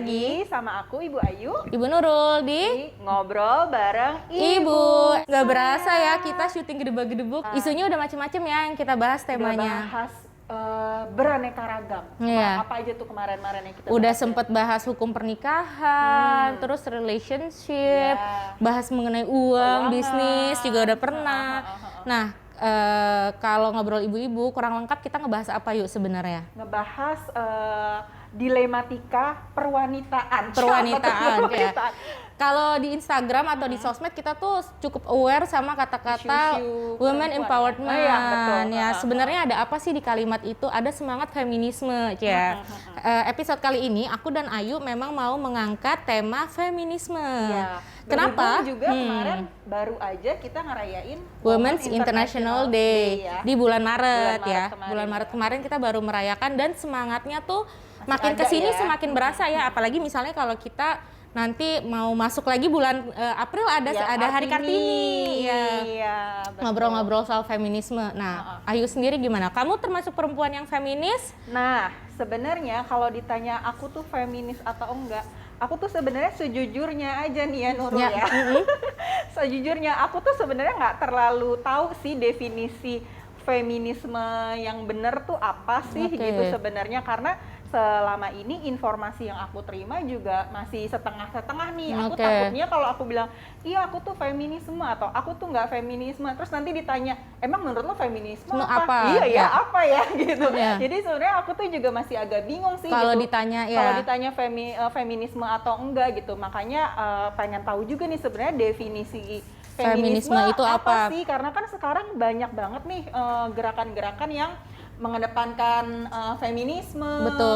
lagi sama aku Ibu Ayu, Ibu Nurul di Ngobrol Bareng Ibu. Gak berasa ya kita syuting gedebak-gedebuk. Isunya udah macem-macem ya yang kita bahas temanya. Udah bahas beraneka ragam. Iya. Apa aja tuh kemarin-kemarin yang kita Udah bahas sempet bahas hukum pernikahan, terus relationship, bahas mengenai uang, bisnis juga udah pernah. Nah, kalau ngobrol ibu-ibu kurang lengkap, kita ngebahas apa yuk sebenarnya? Ngebahas dilematika perwanitaan. Ya. Kalau di Instagram atau di sosmed kita tuh cukup aware sama kata-kata women empowerment. Ya, betul. Ya, sebenarnya ada apa sih di kalimat itu? Ada semangat feminisme, ya. Episode kali ini aku dan Ayu memang mau mengangkat tema feminisme. Ya. Kenapa? Juga kemarin baru aja kita ngerayain Women's International Day ya. di bulan Maret ya. Bulan Maret kemarin kita baru merayakan dan semangatnya tuh makin kesini ya. Semakin berasa ya. Apalagi misalnya kalau kita nanti mau masuk lagi bulan April ada Hari Kartini ya. Ngobrol-ngobrol soal feminisme. Nah, Ayu sendiri gimana? Kamu termasuk perempuan yang feminis? Nah, sebenarnya kalau ditanya aku tuh feminis atau enggak, aku tuh sebenarnya sejujurnya aja nih ya Nurul ya. Sejujurnya aku tuh sebenarnya nggak terlalu tahu sih definisi feminisme yang benar tuh apa sih gitu sebenarnya, karena selama ini informasi yang aku terima juga masih setengah-setengah nih. Aku takutnya kalau aku bilang, iya aku tuh feminisme atau aku tuh nggak feminisme, terus nanti ditanya, emang menurut lo feminisme apa? Iya ya, apa ya gitu. Jadi sebenarnya aku tuh juga masih agak bingung sih kalau gitu. ditanya ya. Kalau ditanya feminisme atau enggak gitu. Makanya pengen tahu juga nih sebenarnya definisi feminisme itu apa sih? Karena kan sekarang banyak banget nih gerakan-gerakan yang mengedepankan feminisme,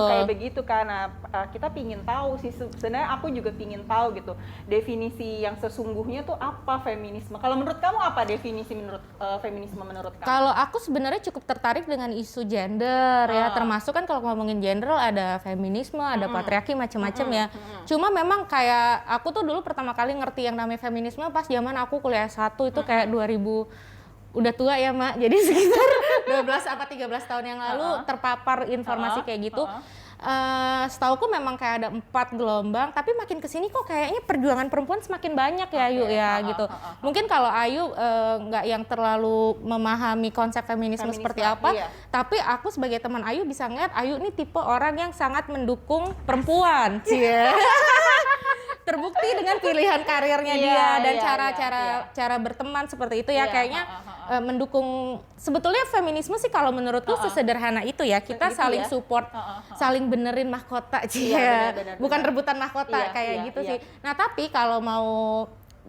kayak begitu kan. Nah, kita pingin tahu sih, sebenarnya aku juga pingin tahu gitu definisi yang sesungguhnya tuh apa feminisme. Kalau menurut kamu apa definisi menurut feminisme menurut kamu? Kalau aku sebenarnya cukup tertarik dengan isu gender ya, termasuk kan kalau ngomongin gender ada feminisme, ada patriarki macam-macam ya. Cuma memang kayak aku tuh dulu pertama kali ngerti yang namanya feminisme pas zaman aku kuliah S1 itu kayak 2000. Udah tua ya Mak, jadi sekitar 12 apa 13 tahun yang lalu terpapar informasi kayak gitu. Setauku memang kayak ada 4 gelombang, tapi makin kesini kok kayaknya perjuangan perempuan semakin banyak ya Ayu ya gitu. Mungkin kalau Ayu nggak yang terlalu memahami konsep feminisme seperti apa, tapi aku sebagai teman Ayu bisa ngeliat Ayu ini tipe orang yang sangat mendukung perempuan. Terbukti dengan pilihan karirnya dia dan cara berteman seperti itu ya, kayaknya mendukung. Sebetulnya feminisme sih kalau menurutku sesederhana itu ya, kita saling support, saling benerin mahkota bukan rebutan mahkota kayak gitu sih. Nah tapi kalau mau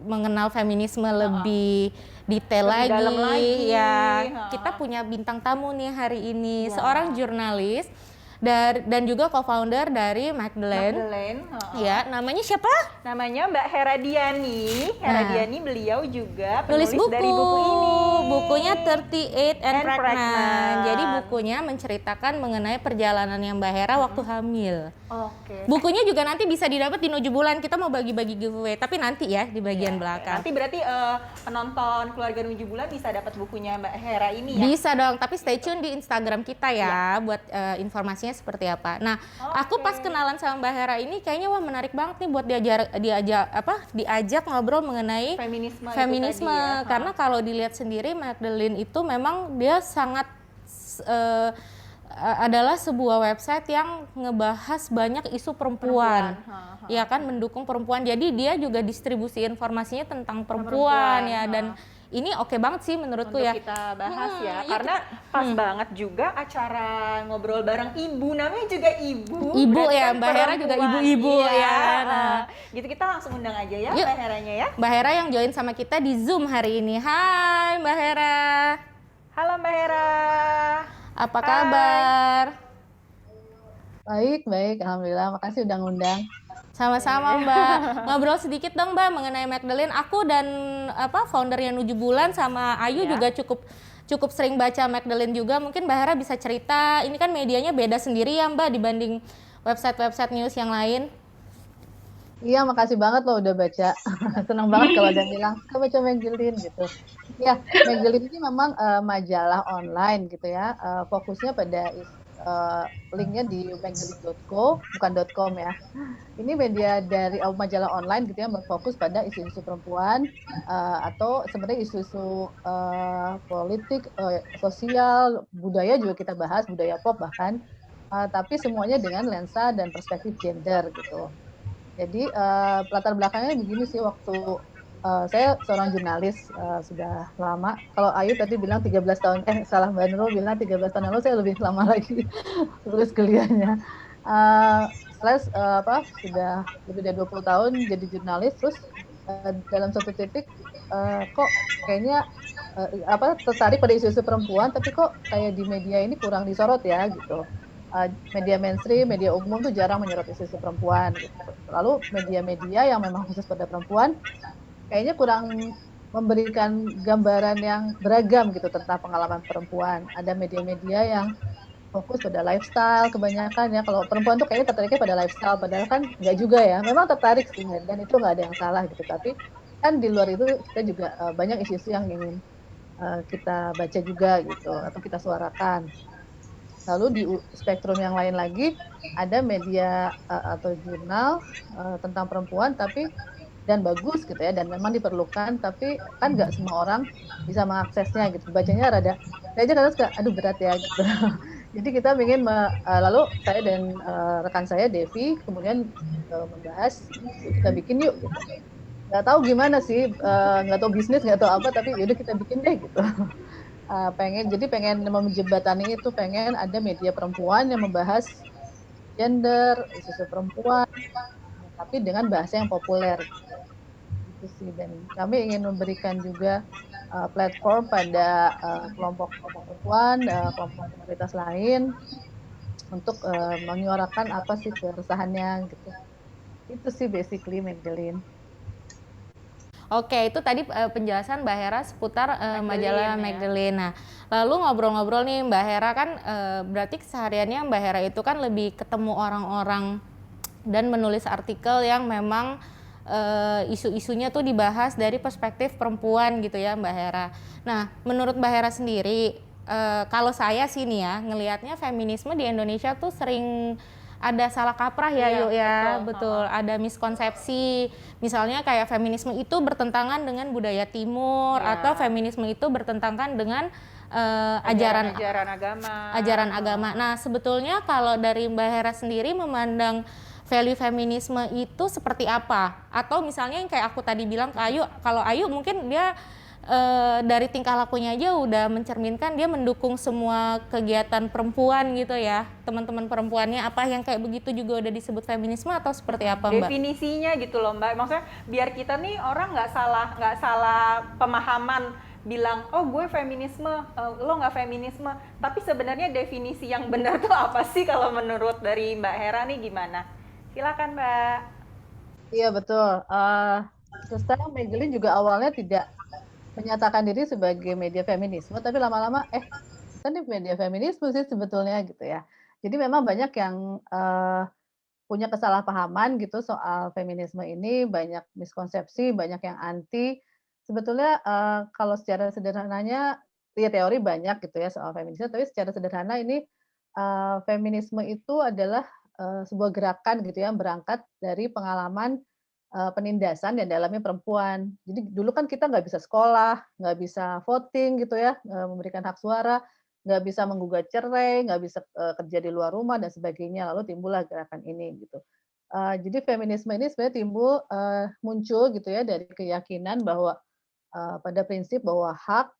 mengenal feminisme lebih detail lagi ya, kita punya bintang tamu nih hari ini, seorang jurnalis dan juga co-founder dari Magdalene. Ya, namanya siapa? Namanya Mbak Hera Diani. Diani beliau juga penulis buku dari buku ini. Bukunya 38 and Pregnant. Jadi bukunya menceritakan mengenai perjalanannya Mbak Hera waktu hamil. Bukunya juga nanti bisa didapat di Nuju Bulan. Kita mau bagi-bagi giveaway, tapi nanti ya di bagian belakang. Nanti berarti penonton keluarga Nuju Bulan bisa dapat bukunya Mbak Hera ini ya? Bisa dong, tapi stay tune di Instagram kita ya buat informasinya seperti apa. Nah, aku pas kenalan sama Mbak Hera ini kayaknya wah menarik banget nih buat diajak ngobrol mengenai feminisme karena kalau dilihat sendiri Magdalene itu memang dia sangat adalah sebuah website yang ngebahas banyak isu perempuan. Ya kan, mendukung perempuan. Jadi dia juga distribusi informasinya tentang perempuan ya, dan ini oke banget sih menurutku untuk ya. Kita bahas ya, karena pas banget juga acara ngobrol bareng ibu, namanya juga ibu. Ibu ya, Mbak Hera juga ibu-ibu ya. Nah, gitu kita langsung undang aja ya Mbak Heranya ya. Mbak Hera yang join sama kita di Zoom hari ini. Hai Mbak Hera. Halo Mbak Hera. Apa kabar? Baik, alhamdulillah. Makasih udah ngundang. Sama-sama Mbak. Ngobrol sedikit dong Mbak mengenai Magdalene. Aku dan foundernya Nuju Bulan sama Ayu juga cukup sering baca Magdalene juga. Mungkin Mbak Hera bisa cerita. Ini kan medianya beda sendiri ya Mbak dibanding website news yang lain. Iya, makasih banget loh udah baca. Senang banget kalau ada bilang, kamu baca Magdalene gitu. Ya, Magdalene ini memang majalah online gitu ya. Fokusnya pada linknya di magazine.co, bukan .com ya. Ini media dari majalah online gitu ya, berfokus pada isu-isu perempuan atau sebenarnya isu-isu politik, sosial, budaya juga kita bahas, budaya pop bahkan, tapi semuanya dengan lensa dan perspektif gender gitu. Jadi latar belakangnya begini sih, waktu saya seorang jurnalis sudah lama. Kalau Ayu tadi bilang 13 tahun, salah, Mbak Nurul bilang 13 tahun lalu, saya lebih lama lagi lulus kuliahnya. Sudah lebih dari 20 tahun jadi jurnalis, terus dalam satu titik kok kayaknya tertarik pada isu-isu perempuan, tapi kok kayak di media ini kurang disorot ya gitu. Media mainstream, media umum tuh jarang menyorot isu-isu perempuan gitu. Lalu media-media yang memang khusus pada perempuan kayaknya kurang memberikan gambaran yang beragam gitu tentang pengalaman perempuan. Ada media-media yang fokus pada lifestyle kebanyakan ya. Kalau perempuan tuh kayaknya tertariknya pada lifestyle, padahal kan nggak juga ya. Memang tertarik sih, dan itu nggak ada yang salah gitu. Tapi kan di luar itu kita juga banyak isu-isu yang ingin kita baca juga gitu, atau kita suarakan. Lalu di spektrum yang lain lagi ada media atau jurnal tentang perempuan, tapi dan bagus gitu ya, dan memang diperlukan, tapi kan nggak semua orang bisa mengaksesnya gitu. Bacanya saya aja kadang suka, aduh berat ya gitu. Jadi kita ingin, lalu saya dan rekan saya Devi kemudian membahas, yuk kita bikin yuk gitu. Nggak tahu gimana sih, nggak tahu bisnis, nggak tahu apa, tapi yaudah kita bikin deh gitu. Pengen menjembatani itu, pengen ada media perempuan yang membahas gender, isu-isu perempuan, tapi dengan bahasa yang populer gitu sih. Dan kami ingin memberikan juga platform pada kelompok-kelompok perempuan, kelompok minoritas lain untuk menyuarakan apa sih keresahannya gitu. Itu sih basically, Magdalene. Oke, itu tadi penjelasan Mbak Hera seputar majalah ya. Magdalene. Nah, lalu ngobrol-ngobrol nih Mbak Hera kan berarti kesehariannya Mbak Hera itu kan lebih ketemu orang-orang dan menulis artikel yang memang isu-isunya tuh dibahas dari perspektif perempuan gitu ya Mbak Hera. Nah, menurut Mbak Hera sendiri, kalau saya sih nih ya ngelihatnya feminisme di Indonesia tuh sering ada salah kaprah ya, Iya, yuk ya, betul. ada miskonsepsi. Misalnya kayak feminisme itu bertentangan dengan budaya timur, Iya. atau feminisme itu bertentangan dengan ajaran agama. Nah, sebetulnya kalau dari Mbak Hera sendiri memandang value feminisme itu seperti apa? Atau misalnya yang kayak aku tadi bilang ke Ayu, kalau Ayu mungkin dia dari tingkah lakunya aja udah mencerminkan dia mendukung semua kegiatan perempuan gitu ya, teman-teman perempuannya. Apa yang kayak begitu juga udah disebut feminisme atau seperti apa Mbak? Definisinya gitu loh Mbak, maksudnya biar kita nih orang nggak salah pemahaman bilang oh gue feminisme, lo nggak feminisme, tapi sebenarnya definisi yang benar tuh apa sih kalau menurut dari Mbak Hera nih gimana? Silakan Mbak. Iya betul. Sekarang Magdalene juga awalnya tidak menyatakan diri sebagai media feminisme, tapi lama-lama kita nih media feminisme sih sebetulnya gitu ya. Jadi memang banyak yang punya kesalahpahaman gitu soal feminisme ini, banyak miskonsepsi, banyak yang anti. Sebetulnya kalau secara sederhananya, ya teori banyak gitu ya soal feminisme, tapi secara sederhana ini feminisme itu adalah sebuah gerakan gitu ya, yang berangkat dari pengalaman penindasan yang dialami perempuan. Jadi dulu kan kita nggak bisa sekolah, nggak bisa voting gitu ya, memberikan hak suara, nggak bisa menggugat cerai, nggak bisa kerja di luar rumah dan sebagainya. Lalu timbullah gerakan ini gitu. Jadi feminisme ini sebenarnya muncul gitu ya dari keyakinan bahwa pada prinsip bahwa hak,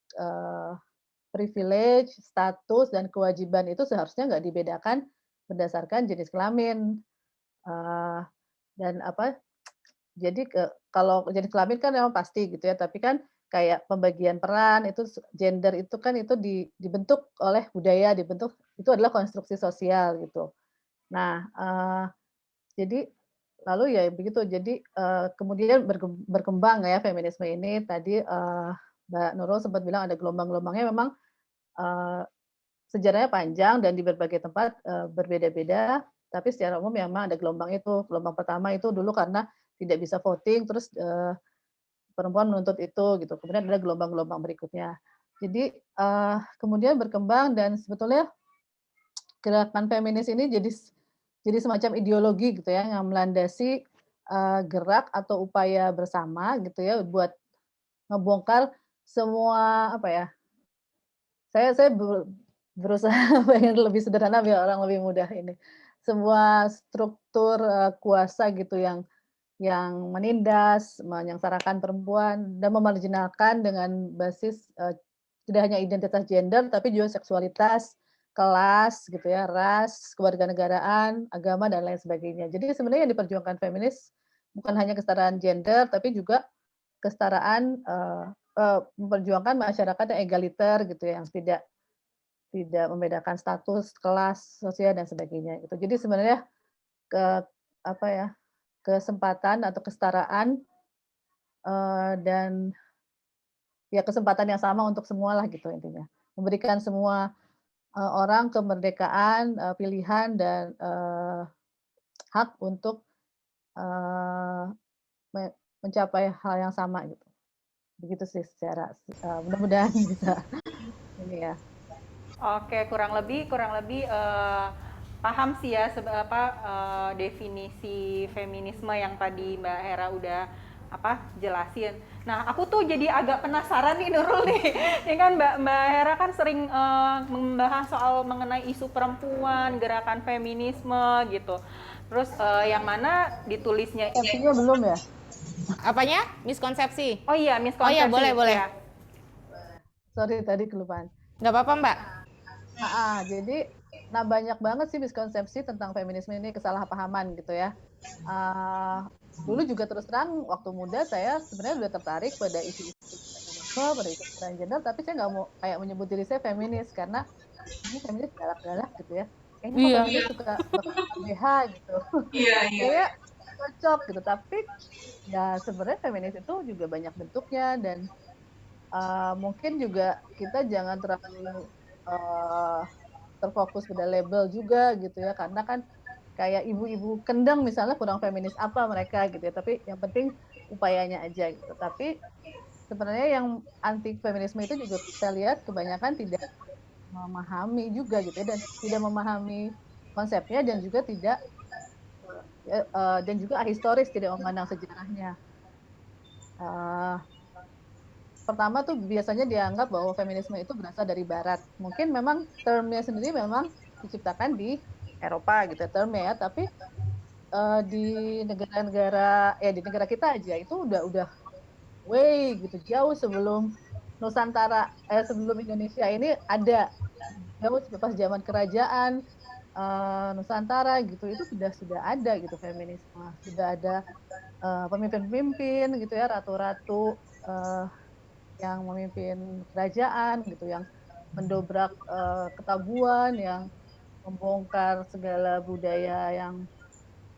privilege, status dan kewajiban itu seharusnya nggak dibedakan berdasarkan jenis kelamin. Eee, dan apa Jadi kalau jenis kelamin kan memang pasti gitu ya, tapi kan kayak pembagian peran itu gender itu kan itu dibentuk oleh budaya, itu adalah konstruksi sosial gitu. Nah, jadi lalu ya begitu, jadi kemudian berkembang ya feminisme ini tadi, Mbak Nurul sempat bilang ada gelombang-gelombangnya, memang eee, sejarahnya panjang dan di berbagai tempat berbeda-beda, tapi secara umum memang ada gelombang itu. Gelombang pertama itu dulu karena tidak bisa voting, terus perempuan menuntut itu gitu. Kemudian ada gelombang-gelombang berikutnya. Jadi kemudian berkembang dan sebetulnya gerakan feminis ini jadi semacam ideologi gitu ya, yang melandasi gerak atau upaya bersama gitu ya, buat ngebongkar semua apa ya, saya berusaha pengen lebih sederhana biar orang lebih mudah ini. Semua struktur, kuasa gitu yang menindas, menyengsarakan perempuan dan memarjinalkan dengan basis, tidak hanya identitas gender tapi juga seksualitas, kelas gitu ya, ras, kewarganegaraan, agama dan lain sebagainya. Jadi sebenarnya yang diperjuangkan feminis bukan hanya kesetaraan gender tapi juga kesetaraan, memperjuangkan masyarakat yang egaliter gitu ya, yang tidak tidak membedakan status, kelas, sosial dan sebagainya gitu. Jadi sebenarnya ke apa ya, kesempatan atau kesetaraan, dan ya kesempatan yang sama untuk semualah gitu intinya. Memberikan semua, orang kemerdekaan, pilihan dan, hak untuk, eee, me mencapai hal yang sama gitu. Begitu sih secara mudah-mudahan bisa ini ya. Oke, kurang lebih paham sih ya definisi feminisme yang tadi Mbak Hera udah jelasin. Nah, aku tuh jadi agak penasaran nih Nurul nih. Ya kan Mbak Hera kan sering membahas soal mengenai isu perempuan, gerakan feminisme gitu. Terus yang mana ditulisnya Konsepsinya belum ya? Apanya? Miskonsepsi? Oh iya, Oh iya, miskonsepsi. boleh. Ya. Sorry tadi kelupaan. Nggak apa-apa, Mbak. Jadi, banyak banget sih miskonsepsi tentang feminisme ini, kesalahpahaman gitu ya. Dulu juga terus terang waktu muda saya sebenarnya udah tertarik pada isu-isu feminisme, pada isu kesetaraan gender, tapi saya nggak mau kayak menyebut diri saya feminis karena ini feminis galak-galak gitu ya. Kayaknya kok Iya. feminis suka BH gitu. Iya. Kayak cocok gitu, tapi ya sebenarnya feminis itu juga banyak bentuknya dan mungkin juga kita jangan terlalu terfokus pada label juga gitu ya, karena kan kayak ibu-ibu kendang misalnya kurang feminis apa mereka gitu ya, tapi yang penting upayanya aja gitu. Tapi sebenarnya yang anti feminisme itu juga saya lihat kebanyakan tidak memahami juga gitu ya, dan tidak memahami konsepnya dan juga tidak dan juga ahistoris, tidak memandang sejarahnya. Pertama tuh biasanya dianggap bahwa feminisme itu berasal dari barat. Mungkin memang termnya sendiri memang diciptakan di Eropa gitu ya termnya ya, tapi di negara-negara di negara kita aja itu udah way gitu jauh sebelum Nusantara sebelum Indonesia ini ada, jauh pas zaman kerajaan Nusantara gitu itu sudah ada gitu feminisme, sudah ada pemimpin-pemimpin gitu ya, ratu-ratu yang memimpin kerajaan gitu, yang mendobrak ketabuan, yang membongkar segala budaya yang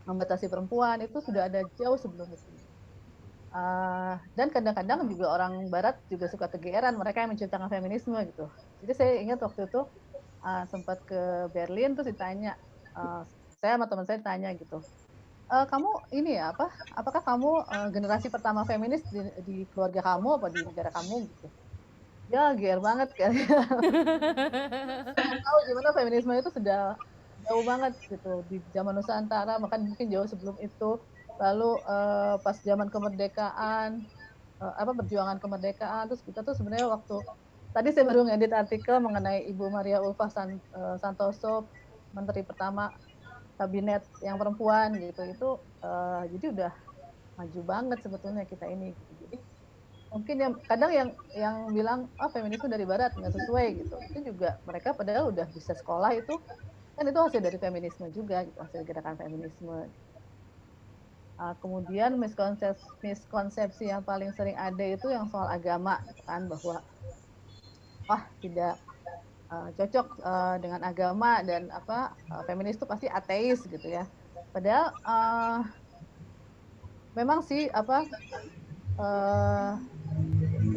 membatasi perempuan itu sudah ada jauh sebelum itu. Dan kadang-kadang juga orang Barat juga suka kegeeran mereka yang menciptakan feminisme gitu. Jadi saya ingat waktu itu sempat ke Berlin terus ditanya, saya sama teman saya tanya gitu, kamu ini ya apakah kamu generasi pertama feminis di keluarga kamu apa di negara kamu gitu? Ya GR banget kan. Tahu gimana feminisme itu sudah jauh banget gitu di zaman Nusantara, bahkan mungkin jauh sebelum itu. Lalu pas zaman kemerdekaan, perjuangan kemerdekaan, terus kita tuh sebenarnya waktu tadi saya baru ngedit artikel mengenai Ibu Maria Ulfa Santoso, Menteri pertama kabinet yang perempuan gitu. Itu jadi udah maju banget sebetulnya kita ini. Gitu. Jadi mungkin yang kadang yang bilang feminisme dari barat nggak sesuai gitu itu juga mereka padahal udah bisa sekolah itu kan itu hasil dari feminisme juga gitu, hasil gerakan feminisme. Kemudian miskonsepsi yang paling sering ada itu yang soal agama gitu kan, bahwa tidak cocok dengan agama dan feminis itu pasti ateis gitu ya, padahal memang sih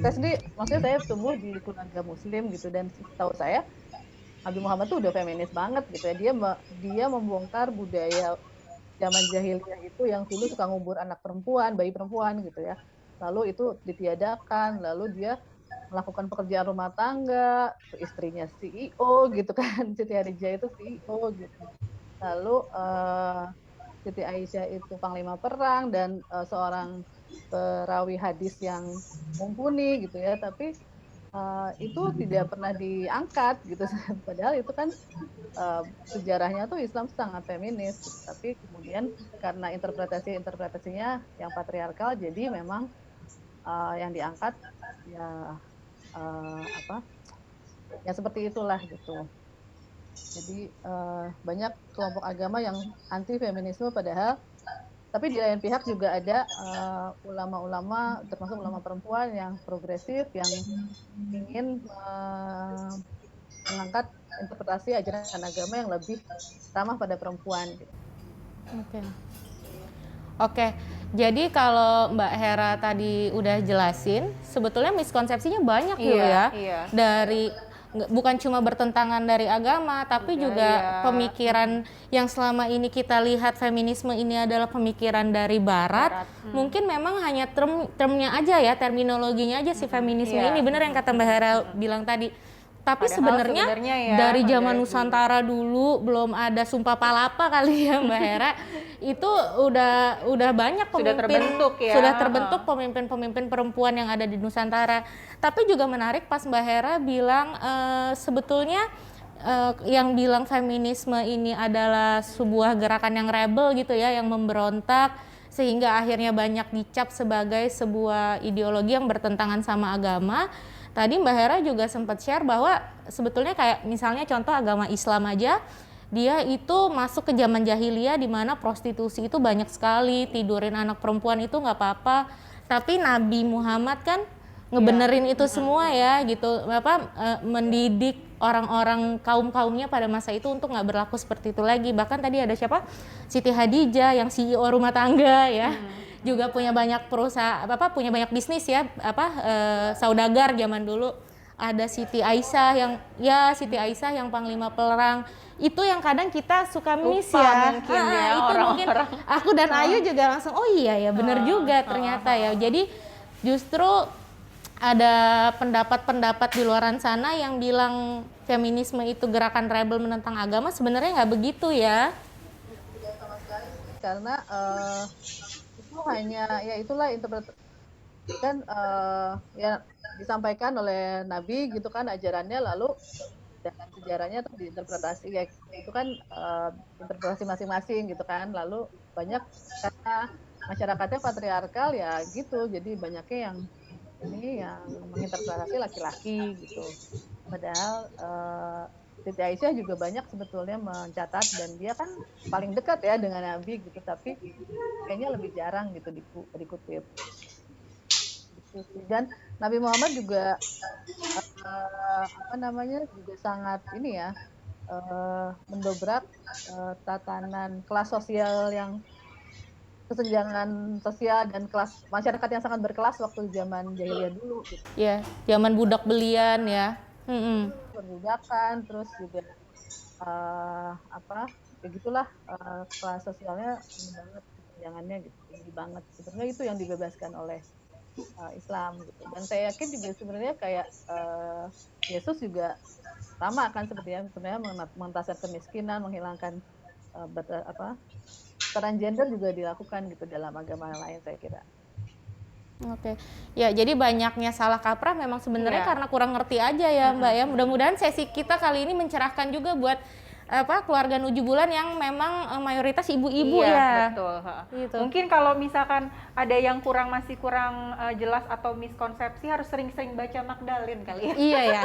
saya sendiri, maksudnya saya tumbuh di keluarga Muslim gitu dan setahu saya Nabi Muhammad tuh udah feminis banget gitu ya. Dia membongkar budaya zaman jahiliyah itu yang dulu suka ngubur anak perempuan, bayi perempuan gitu ya. Lalu itu ditiadakan, lalu dia melakukan pekerjaan rumah tangga, istrinya CEO gitu kan, Siti Hadijah itu CEO gitu. Lalu Siti Aisyah itu panglima perang dan seorang perawi hadis yang mumpuni gitu ya, tapi itu tidak pernah diangkat gitu. Padahal itu kan sejarahnya tuh Islam sangat feminis, gitu. Tapi kemudian karena interpretasinya yang patriarkal, jadi memang yang diangkat ya apa ya seperti itulah gitu. Jadi banyak kelompok agama yang anti feminisme, padahal tapi di lain pihak juga ada ulama-ulama termasuk ulama perempuan yang progresif yang ingin mengangkat interpretasi ajaran agama yang lebih ramah pada perempuan gitu. Oke, jadi kalau Mbak Hera tadi udah jelasin, sebetulnya miskonsepsinya banyak ya. Dari bukan cuma bertentangan dari agama, tapi juga pemikiran yang selama ini kita lihat feminisme ini adalah pemikiran dari Barat. Mungkin memang hanya termnya aja ya, terminologinya aja si feminisme ini. Bener yang kata Mbak Hera bilang tadi. Tapi sebenarnya ya, dari zaman Nusantara dulu belum ada Sumpah Palapa kali ya Mbak Hera, itu udah banyak pemimpin, sudah terbentuk pemimpin-pemimpin perempuan yang ada di Nusantara. Tapi juga menarik pas Mbak Hera bilang sebetulnya yang bilang feminisme ini adalah sebuah gerakan yang rebel gitu ya, yang memberontak sehingga akhirnya banyak dicap sebagai sebuah ideologi yang bertentangan sama agama. Tadi Mbak Hera juga sempat share bahwa sebetulnya kayak misalnya contoh agama Islam aja, dia itu masuk ke zaman jahiliyah di mana prostitusi itu banyak sekali, tidurin anak perempuan itu nggak apa-apa. Tapi Nabi Muhammad kan ngebenerin itu semua ya gitu, mendidik orang-orang kaumnya pada masa itu untuk nggak berlaku seperti itu lagi. Bahkan tadi ada siapa? Siti Hadijah yang CEO rumah tangga ya. Juga punya banyak perusahaan, punya banyak bisnis ya, saudagar zaman dulu. Ada Siti Aisyah yang panglima perang. Itu yang kadang kita suka miss ya. Itu mungkin aku dan Ayu juga langsung oh iya ya benar juga ternyata ya. Jadi justru ada pendapat-pendapat di luaran sana yang bilang feminisme itu gerakan rebel menentang agama, sebenarnya nggak begitu ya. Tidak sama sekali, karena itu hanya ya itulah interpretasi kan ya disampaikan oleh Nabi gitu kan ajarannya, lalu dalam sejarahnya tuh diinterpretasi ya itu kan interpretasi masing-masing gitu kan, lalu banyak karena masyarakatnya patriarkal ya gitu, jadi banyaknya yang menginterpretasi laki-laki gitu, padahal Siti Aisyah juga banyak sebetulnya mencatat dan dia kan paling dekat ya dengan Nabi gitu, tapi kayaknya lebih jarang gitu dikutip. Dan Nabi Muhammad juga juga sangat ini ya mendobrak tatanan kelas sosial yang kesenjangan sosial dan kelas masyarakat yang sangat berkelas waktu zaman jahiliyah dulu. Gitu. Ya, zaman budak belian ya. Perbudakan, terus juga begitulah kelas sosialnya ini banget kesenjangannya gitu, tinggi banget. Sebenarnya itu yang dibebaskan oleh Islam gitu. Dan saya yakin juga sebenarnya kayak Yesus juga sama kan sebenarnya mengentaskan kemiskinan, menghilangkan peran gender juga dilakukan gitu dalam agama lain saya kira. Oke, ya jadi banyaknya salah kaprah memang sebenarnya karena kurang ngerti aja ya Mbak ya. Mudah-mudahan sesi kita kali ini mencerahkan juga buat keluarga Nuju Bulan yang memang mayoritas ibu-ibu ya. Betul. Gitu. Mungkin kalau misalkan ada yang masih kurang jelas atau miskonsepsi harus sering-sering baca Magdalene kali ya. Iya ya.